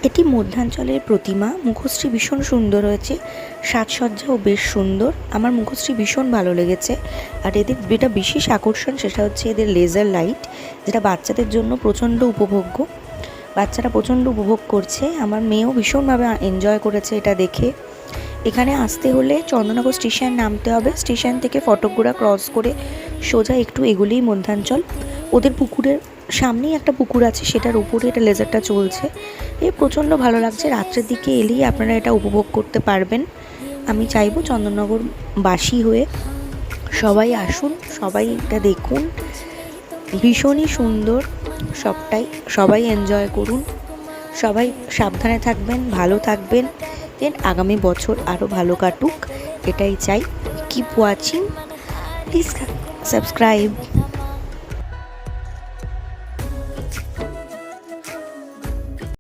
এটি মধ্যাঞ্চলের প্রতিমা। মুখশ্রী ভীষণ সুন্দর হয়েছে, সাজসজ্জাও বেশ সুন্দর। আমার মুখশ্রী ভীষণ ভালো লেগেছে। আর এদের যেটা বিশেষ আকর্ষণ সেটা হচ্ছে এদের লেজার লাইট, যেটা বাচ্চাদের জন্য প্রচণ্ড উপভোগ্য। বাচ্চারা প্রচণ্ড উপভোগ করছে, আমার মেয়েও ভীষণভাবে এনজয় করেছে এটা দেখে। এখানে আসতে হলে চন্দননগর স্টেশন নামতে হবে। স্টেশন থেকে ফটকগুড়া ক্রস করে সোজা একটু এগুলেই মধ্যাঞ্চল। ওদের পুকুরের সামনেই একটা পুকুর আছে, সেটার উপরে এটা লেজারটা চলছে। প্রচণ্ড ভালো লাগছে। রাত্রের দিকে এলেই আপনারা এটা উপভোগ করতে পারবেন। আমি চাইবো চন্দননগর বাসী হয়ে সবাই আসুন, সবাই এটা দেখুন। ভীষণই সুন্দর সবটাই, সবাই এনজয় করুন। সবাই সাবধানে থাকবেন, ভালো থাকবেন। আগামী বছর আরও ভালো কাটুক, এটাই চাই। Keep watching, please subscribe.